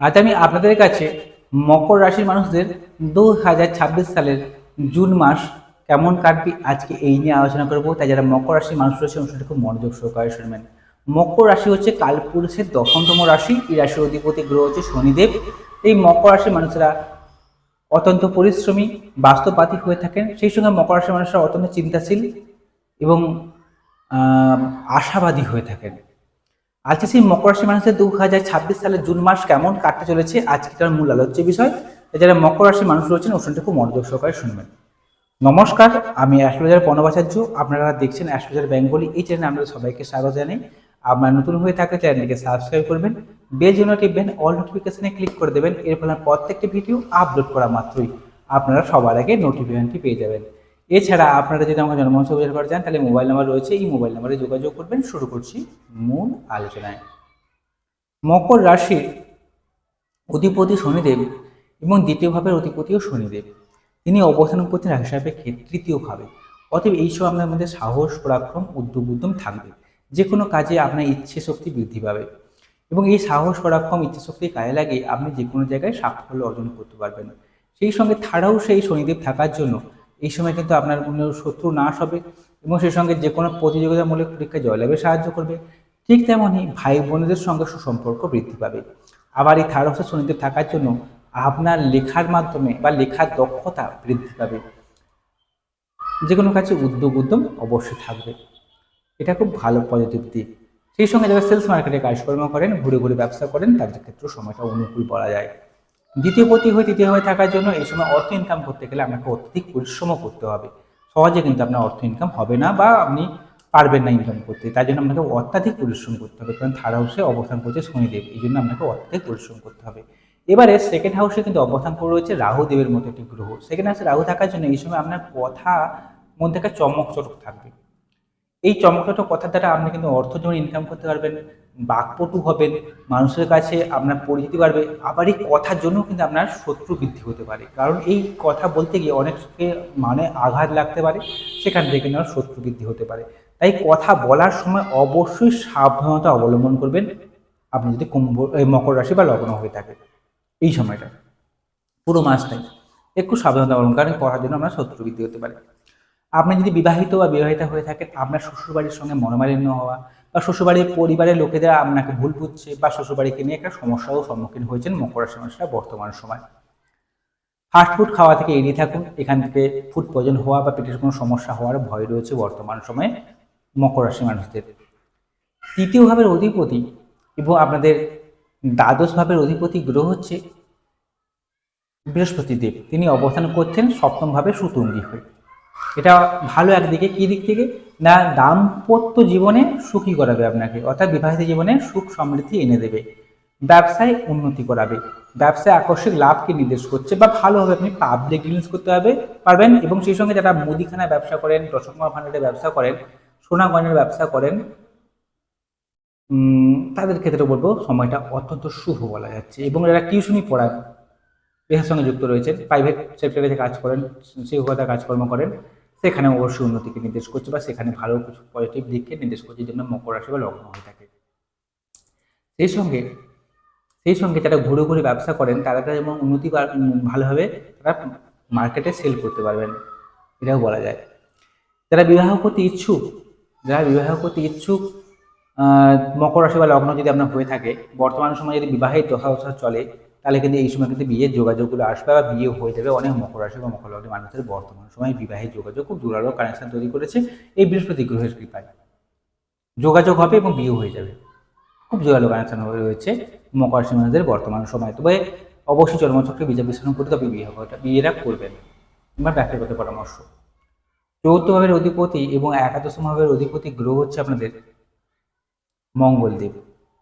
আজ আমি আপনাদের কাছে মকর রাশির মানুষদের 2026 সালের জুন মাস কেমন কাটবে আজকে এই নিয়ে আলোচনা করব। তাই যারা মকর রাশির মানুষ রয়েছে অনুষ্ঠানটা খুব মনোযোগ সহকারে শুনবেন। মকর রাশি হচ্ছে কালপুরুষের 10তম রাশি। এই রাশির অধিপতি গ্রহ হচ্ছে শনিদেব। এই মকর রাশির মানুষরা অত্যন্ত পরিশ্রমী, বাস্তববাদী হয়ে থাকেন। সেই সঙ্গে মকর রাশির মানুষরা অত্যন্ত চিন্তাশীল এবং আশাবাদী হয়ে থাকেন। আজকে সেই মকর রাশি মানুষদের 2026 সালের জুন মাস কেমন কাটতে চলেছে আজকে তার মূল আলোচ্য বিষয়। যারা মকর রাশির মানুষ রয়েছেন অনুষ্ঠানটা খুব মনোযোগ সহকারে শুনবেন। নমস্কার, আমি অ্যাস্ট্রোলজার প্রণবাচার্য। আপনারা দেখছেন অ্যাস্ট্রোলজার বেঙ্গলি। এই চ্যানেলে আপনাদের সবাইকে স্বাগত জানাই। আপনারা নতুন হয়ে থাকলে চ্যানেলটিকে সাবস্ক্রাইব করবেন, বেল জন্য টিপবেন, অল নোটিফিকেশনে ক্লিক করে দেবেন। এর ফলে প্রত্যেকটি ভিডিও আপলোড করা মাত্রই আপনারা সবার আগে নোটিফিকেশনটি পেয়ে যাবেন। এছাড়া আপনারা যদি আমাকে জন্মদিন শুভেচ্ছা করতে চান তাহলে মোবাইল নাম্বার রয়েছে, এই মোবাইল নাম্বারে যোগাযোগ করবেন। শুরু করছি মূল আলোচনায়। মকর রাশির অধিপতি শনিদেব এবং দ্বিতীয় ভাবের অধিপতিও শনিদেব। তিনি অবস্থান করছেন রাশি সাপেক্ষে তৃতীয় ভাবে। অতএব এই সময় আপনার মধ্যে সাহস, পরাক্রম, উদ্যম থাকবে। যে কোনো কাজে আপনার ইচ্ছে শক্তি বৃদ্ধি পাবে এবং এই সাহস, পরাক্রম, ইচ্ছে শক্তি কাজে লাগিয়ে আপনি যে কোনো জায়গায় সাফল্য অর্জন করতে পারবেন। সেই সঙ্গে থার্ড হাউসে এই শনিদেব থাকার জন্য এই সময় কিন্তু আপনার কোনো শত্রু নাশ হবে এবং সেই সঙ্গে যে কোনো প্রতিযোগিতামূলক পরীক্ষায় জয়লাভে সাহায্য করবে। ঠিক তেমনই ভাই বোনেদের সঙ্গে সুসম্পর্ক বৃদ্ধি পাবে। আবার এই থার্ড হাউসে শনিদেব থাকার জন্য আপনার লেখার মাধ্যমে বা লেখার দক্ষতা বৃদ্ধি পাবে। যে কোনো কাজে উদ্যম অবশ্যই থাকবে। এটা খুব ভালো পজিটিভ দিক। সেই সঙ্গে যারা সেলস মার্কেটে কাজকর্ম করেন, ঘুরে ঘুরে ব্যবসা করেন, তাদের ক্ষেত্রেও সময়টা অনুকূল বলা যায়। তৃতীয় হয়ে থাকার জন্য এই সময় অর্থ ইনকাম করতে গেলে আপনাকে অত্যধিক পরিশ্রমও করতে হবে। সহজে কিন্তু আপনার অর্থ ইনকাম হবে না বা আপনি পারবেন না ইনকাম করতে। তাই জন্য আপনাকে অত্যাধিক পরিশ্রম করতে হবে, কারণ থার্ড হাউসে অবস্থান করছে শনিদেব, এই জন্য আপনাকে অত্যাধিক পরিশ্রম করতে হবে। এবারে সেকেন্ড হাউসে কিন্তু অবস্থান করে রয়েছে রাহুদেবের মতো একটি গ্রহ। সেকেন্ড হাউসে রাহু থাকার জন্য এই সময় আপনার কথা মধ্যে একটা চমক থাকবে। এই চমকটা কথার দ্বারা আপনি কিন্তু অর্থ যেমন ইনকাম করতে পারবেন, বাকপটু হবেন, মানুষের কাছে আপনার পরিচিতি বাড়বে। আবার এই কথার জন্য কিন্তু আপনার শত্রু বৃদ্ধি হতে পারে, কারণ এই কথা বলতে গিয়ে অনেককে মানে আঘাত লাগতে পারে, সেখান থেকে কিন্তু আপনার শত্রু বৃদ্ধি হতে পারে। তাই কথা বলার সময় অবশ্যই সাবধানতা অবলম্বন করবেন আপনি যদি মকর রাশি বা লগ্ন হয়ে থাকে। এই সময়টা পুরো মাসটাই একটু সাবধানতা অবলম্বন, কারণ কথার জন্য আপনার শত্রু বৃদ্ধি হতে পারে। আপনি যদি বিবাহিত বা বিবাহিতা হয়ে থাকেন, আপনার শ্বশুরবাড়ির সঙ্গে মনোমালিন্য হওয়া বা শ্বশুরবাড়ির পরিবারের লোকেদের আপনাকে ভুল বুঝছে বা শ্বশুরবাড়িকে নিয়ে একটা সমস্যারও সম্মুখীন হয়েছেন মকর রাশির মানুষরা বর্তমান সময়। ফাস্টফুড খাওয়া থেকে এড়িয়ে থাকুন। এখান থেকে ফুড পয়জন হওয়া বা পেটের কোনো সমস্যা হওয়ার ভয় রয়েছে বর্তমান সময়ে মকর রাশির মানুষদের। তৃতীয় ভাবের অধিপতি এবং আপনাদের দ্বাদশ ভাবের অধিপতি গ্রহ হচ্ছে বৃহস্পতি দেব। তিনি অবস্থান করছেন সপ্তম ভাবে সুতুঙ্গী হয়ে। এটা ভালো একদিকে। কি দিক থেকে না, দাম্পত্য জীবনে সুখী করাবে আপনাকে, অর্থাৎ বিবাহিত জীবনে সুখ সমৃদ্ধি এনে দেবে। ব্যবসায় উন্নতি করাবে, ব্যবসায় আকস্মিক লাভকে নির্দেশ করছে বা ভালোভাবে আপনি পাবলিক ডিলিংস করতে পারবেন। এবং সেই সঙ্গে যারা মুদিখানায় ব্যবসা করেন, দশকর্মা ভান্ডারে ব্যবসা করেন, সোনা গয়নার ব্যবসা করেন, তাদের ক্ষেত্রে বলবো সময়টা অত্যন্ত শুভ বলা যাচ্ছে। এবং যারা টিউশনি পড়ান, পেশার সঙ্গে যুক্ত রয়েছেন, প্রাইভেট সেক্টরে কাজ করেন, শিক্ষকতা কাজকর্ম করেন, সেখানে অবশ্যই উন্নতিকে নির্দেশ করছে বা সেখানে ভালো কিছু পজিটিভ দিককে নির্দেশ করছে, জন্য মকর রাশি বা লগ্ন হয়ে থাকে। সেই সঙ্গে যারা ঘুরে ঘুরে ব্যবসা করেন, তারা যেমন উন্নতি ভালোভাবে তারা মার্কেটে সেল করতে পারবেন, এটাও বলা যায়। যারা বিবাহ করতে ইচ্ছুক মকর রাশি বা লগ্ন যদি আপনার হয়ে থাকে, বর্তমান সময়ে যদি বিবাহের দশা চলে, তাহলে কিন্তু এই সময় কিন্তু বিয়ের যোগাযোগগুলো আসবে বা বিয়ে হয়ে যাবে। অনেক মকর রাশি বা মকর লগ্নের মানুষদের বর্তমান সময়ে বিবাহের যোগাযোগ খুব জোরালো কানেকশন তৈরি করেছে এই বৃহস্পতি গ্রহের কৃপায়। যোগাযোগ হবে এবং বিয়ে হয়ে যাবে, খুব জোরালো কানেকশন রয়েছে মকর রাশি মানুষদের বর্তমান সময়। তবে অবশ্যই জন্মচক্রে বিচার বিশ্লেষণ করে তবে বিয়েরা করবেন। আমার ব্যক্তিগত পরামর্শ। চৌদ্দ ভাবের অধিপতি এবং একাদশ ভাবের অধিপতি গ্রহ হচ্ছে আপনাদের মঙ্গলদেব।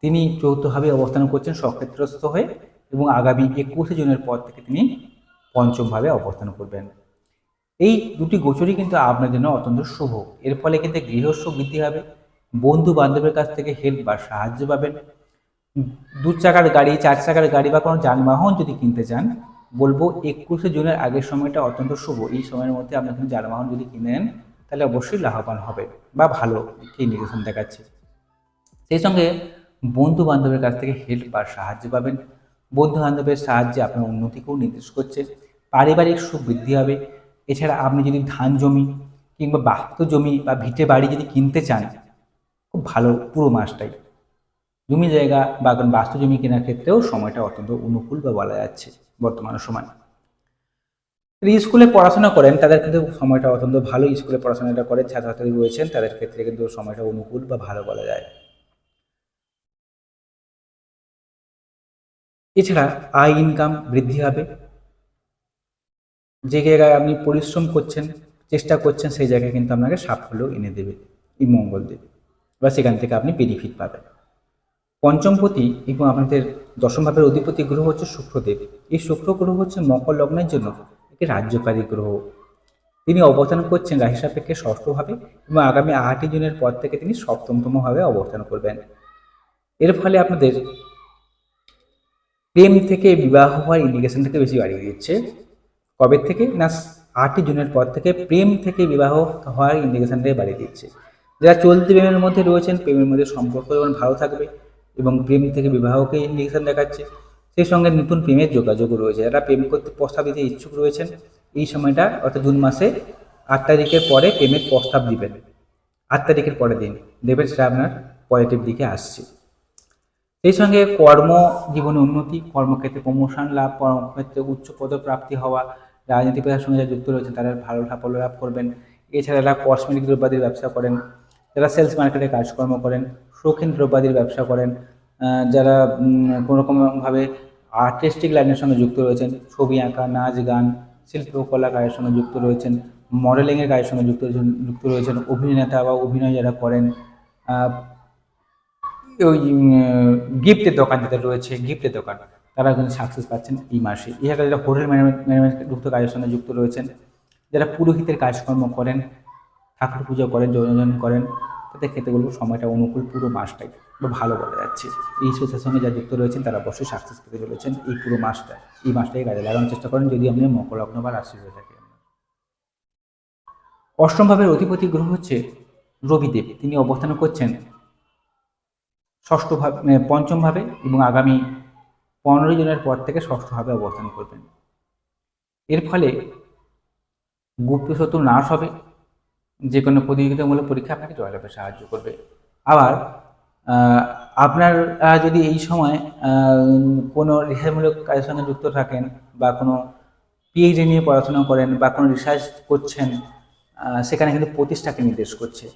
তিনি চতুর্থভাবে অবস্থান করছেন সক্ষেত্রস্থ হয়ে এবং আগামী 21শে জুনের পর থেকে তিনি পঞ্চম ভাবে অবস্থান করবেন। এই দুটি গোচরই কিন্তু আপনার জন্য অত্যন্ত শুভ। এর ফলে কিন্তু গৃহস্থ বৃদ্ধি হবে, বন্ধু বান্ধবের কাছ থেকে হেল্প বা সাহায্য পাবেন। 2 চাকার গাড়ি, 4 চাকার গাড়ি বা কোনো যানবাহন যদি কিনতে চান, বলবো 21শে জুনের আগের সময়টা অত্যন্ত শুভ। এই সময়ের মধ্যে আপনি কোনো যানবাহন যদি কিনে নেন তাহলে অবশ্যই লাভবান হবে বা ভালো একটি নিদর্শন দেখাচ্ছে। সেই সঙ্গে বন্ধু বান্ধবের কাছ থেকে হেল্প বা সাহায্য পাবেন। বন্ধু বান্ধবের সাহায্যে আপনার উন্নতিকেও নির্দেশ করছে। পারিবারিক সুখ বৃদ্ধি হবে। এছাড়া আপনি যদি ধান জমি কিংবা বাস্তু জমি বা ভিটে বাড়ি যদি কিনতে চান, খুব ভালো পুরো মাসটাই। জমি জায়গা বা কোনো বাস্তু জমি কেনার ক্ষেত্রেও সময়টা অত্যন্ত অনুকূল বা বলা যাচ্ছে বর্তমান সময়। স্কুলে পড়াশোনা করেন তাদের কিন্তু সময়টা অত্যন্ত ভালো, স্কুলে পড়াশোনাটা করে ছাত্রছাত্রী রয়েছেন তাদের ক্ষেত্রে কিন্তু সময়টা অনুকূল বা ভালো বলা যায়। এছাড়া আয় ইনকাম বৃদ্ধি হবে। যে জায়গায় আপনি পরিশ্রম করছেন, চেষ্টা করছেন, সেই জায়গায় কিন্তু আপনাকে সাফল্য এনে দেবে এই মঙ্গল দেবে, বা সেখান থেকে আপনি বেনিফিট পাবেন। পঞ্চমপতি এবং আপনাদের দশম ভাবের অধিপতি গ্রহ হচ্ছে শুক্রদেব। এই শুক্র গ্রহ হচ্ছে মকর লগ্নের জন্য একটি রাজ্যকারী গ্রহ। তিনি অবস্থান করছেন রাশি সাপেক্ষে ষষ্ঠভাবে এবং আগামী 8ই জুনের পর থেকে তিনি সপ্তমতম ভাবে অবস্থান করবেন। এর ফলে আপনাদের প্রেম থেকে বিবাহ হওয়ার ইন্ডিকেশনটাকে বেশি বাড়িয়ে দিচ্ছে। কবে থেকে না, 8ই জুনের পর থেকে প্রেম থেকে বিবাহ হওয়ার ইন্ডিকেশনটাই বাড়িয়ে দিচ্ছে। যারা চলতি প্রেমের মধ্যে রয়েছেন, প্রেমের মধ্যে সম্পর্ক যেমন ভালো থাকবে এবং প্রেম থেকে বিবাহকে ইন্ডিকেশন দেখাচ্ছে। সেই সঙ্গে নতুন প্রেমের যোগাযোগ রয়েছে। যারা প্রেম করতে প্রস্তাব দিতে ইচ্ছুক রয়েছেন, এই সময়টা অর্থাৎ জুন মাসে 8 তারিখের পরে প্রেমের প্রস্তাব দিবেন। 8 তারিখের পরের দিন দেবেন, সেটা আপনার পজিটিভ দিকে আসছে। সেই সঙ্গে কর্ম জীবনে উন্নতি, কর্মক্ষেত্রে প্রমোশন লাভ, কর্মক্ষেত্রে উচ্চ পদপ্রাপ্তি হওয়া, রাজনীতি পেশার সঙ্গে যারা যুক্ত রয়েছেন তারা ভালো সাফল্য লাভ করবেন। এছাড়া যারা কসমেটিক দ্রব্যাদির ব্যবসা করেন, যারা সেলস মার্কেটে কাজকর্ম করেন, শৌখিন দ্রব্যাদির ব্যবসা করেন, যারা কোনোরকমভাবে আর্টিস্টিক লাইনের সঙ্গে যুক্ত রয়েছেন, ছবি আঁকা, নাচ গান, শিল্পকলা কাজের সঙ্গে যুক্ত রয়েছেন, মডেলিংয়ের কাজের সঙ্গে যুক্ত রয়েছেন, অভিনেতা বা অভিনয় যারা করেন, ওই গিফটের দোকান যাদের রয়েছে, গিফটের দোকান, তারা কিন্তু সাকসেস পাচ্ছেন এই মাসে। এছাড়া যারা হোটেল ম্যানেজমেন্ট যুক্ত কাজের সঙ্গে যুক্ত রয়েছেন, যারা পুরোহিতের কাজকর্ম করেন, ঠাকুর পুজো করেন, যজন করেন, তাদের ক্ষেত্রে বলবো সময়টা অনুকূল পুরো মাসটাই বা ভালো বলা যাচ্ছে। এই সোর্সের সঙ্গে যারা যুক্ত রয়েছেন তারা অবশ্যই সাকসেস পেতে চলেছেন এই পুরো মাসটা। এই মাসটাই কাজে লাগানোর চেষ্টা করেন যদি আপনি মকর লগ্ন বা রাশি হয়ে থাকে। অষ্টম ভাবের অধিপতি গ্রহ হচ্ছে রবিদেব। তিনি অবস্থান করছেন ষষ্ঠ ভাবে, পঞ্চম ভাবে এবং আগামী 15 জুনের পর থেকে ষষ্ঠভাবে অবস্থান করবেন। এর ফলে গুপ্ত শত্রু নাশ হবে, যে কোনো প্রতিযোগিতামূলক পরীক্ষা আপনাকে জয়লাভে সাহায্য করবে। আবার আপনার যদি এই সময় কোনো রিসার্চমূলক কাজের সঙ্গে যুক্ত থাকেন বা কোনো পিএইচডি নিয়ে পড়াশোনা করেন বা কোনো রিসার্চ করছেন, সেখানে কিন্তু প্রতিষ্ঠাকে নির্দেশ করছে।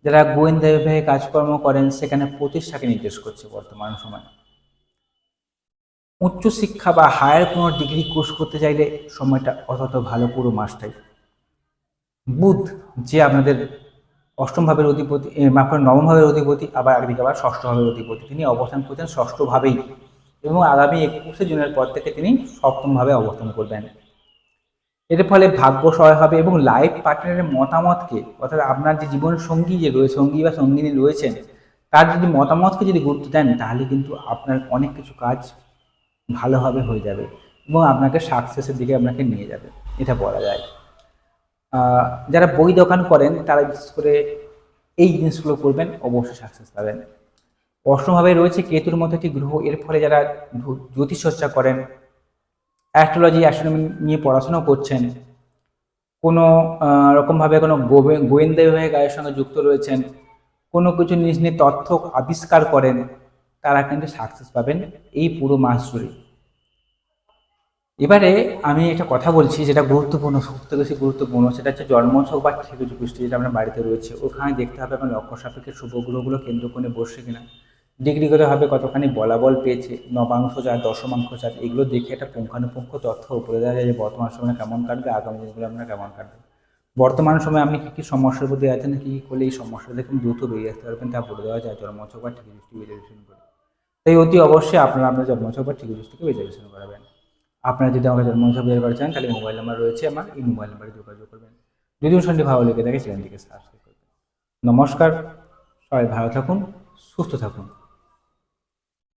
যারা গোয়েন্দা বিভাগে কাজকর্ম করেন সেখানে প্রতিষ্ঠাকে নির্দেশ করছে বর্তমান সময়। উচ্চশিক্ষা বা হায়ার কোনো ডিগ্রি কোর্স করতে চাইলে সময়টা অত্যন্ত ভালো পুরো মাসটাই। বুধ যে আপনাদের অষ্টম ভাবের অধিপতি, নবম ভাবের অধিপতি, আবার একদিকে আবার ষষ্ঠ ভাবের অধিপতি, তিনি অবস্থান করছেন ষষ্ঠভাবেই এবং আগামী 21শে জুনের পর থেকে তিনি সপ্তমভাবে অবস্থান করবেন। এর ফলে ভাগ্য সহায় হবে এবং লাইফ পার্টনারের মতামতকে, অর্থাৎ আপনার যে জীবন সঙ্গী যে রয়েছে, সঙ্গী বা সঙ্গিনী রয়েছেন, তার যদি মতামতকে যদি গুরুত্ব দেন তাহলে কিন্তু আপনার অনেক কিছু কাজ ভালোভাবে হয়ে যাবে এবং আপনাকে সাকসেসের দিকে আপনাকে নিয়ে যাবে, এটা বলা যায়। যারা বই দোকান করেন তারা বিশেষ করে এই জিনিসগুলো করবেন, অবশ্যই সাকসেস পাবেন। অষ্টমভাবে রয়েছে কেতুর মতো একটি গ্রহ। এর ফলে যারা জ্যোতিষচর্চা করেন, অ্যাস্ট্রোলজি অ্যাস্ট্রোনমি নিয়ে পড়াশোনা করছেন, কোনো রকমভাবে কোনো গোয়েন্দা বিভাগের কাজের সঙ্গে যুক্ত রয়েছেন, কোনো কিছু জিনিস নিয়ে তথ্য আবিষ্কার করেন, তারা কিন্তু সাকসেস পাবেন এই পুরো মাস জুড়ে। এবারে আমি একটা কথা বলছি যেটা গুরুত্বপূর্ণ, সবথেকে বেশি গুরুত্বপূর্ণ, সেটা হচ্ছে জন্মছক বা ঠিকুজি পুষ্টি যেটা আপনার বাড়িতে রয়েছে। ওখানে দেখতে হবে আপনার লক্ষ্য সাপেক্ষে শুভ গ্রহগুলো কেন্দ্র করে বসছে কিনা, ডিগ্রিগতভাবে কতখানি বলাবল পেয়েছে, নবাংশ চার, দশমাংশ চার, এগুলো দেখে একটা পুঙ্খানুপুঙ্খ তথ্য উপরে দেওয়া যায় যে বর্তমান সময় কেমন কাটবে, আগামী দিনগুলো আপনার কেমন কাটবে। বর্তমান সময়ে আপনি কী কী সমস্যার প্রতি আছেন, কী কী করলে এই সমস্যা থেকে দ্রুত বেরিয়ে আসতে পারবেন তা বলে দেওয়া যায় জন্মছক বা ঠিকুজি পুষ্টি বিশ্লেষণ করে। তাই অতি অবশ্যই আপনারা আপনার জন্মছক বা ঠিকুজি পুষ্টিকে বিশ্লেষণ করাবেন। আপনারা যদি আমাকে জন্মছক বের করা চান তাহলে মোবাইল নাম্বার রয়েছে আমার, এই মোবাইল নাম্বারে যোগাযোগ করবেন। যদি অনুষ্ঠানটি ভালো লেগে থাকে চ্যানেলটিকে সাবস্ক্রাইব করবেন। নমস্কার, সবাই ভালো থাকুন, সুস্থ থাকুন।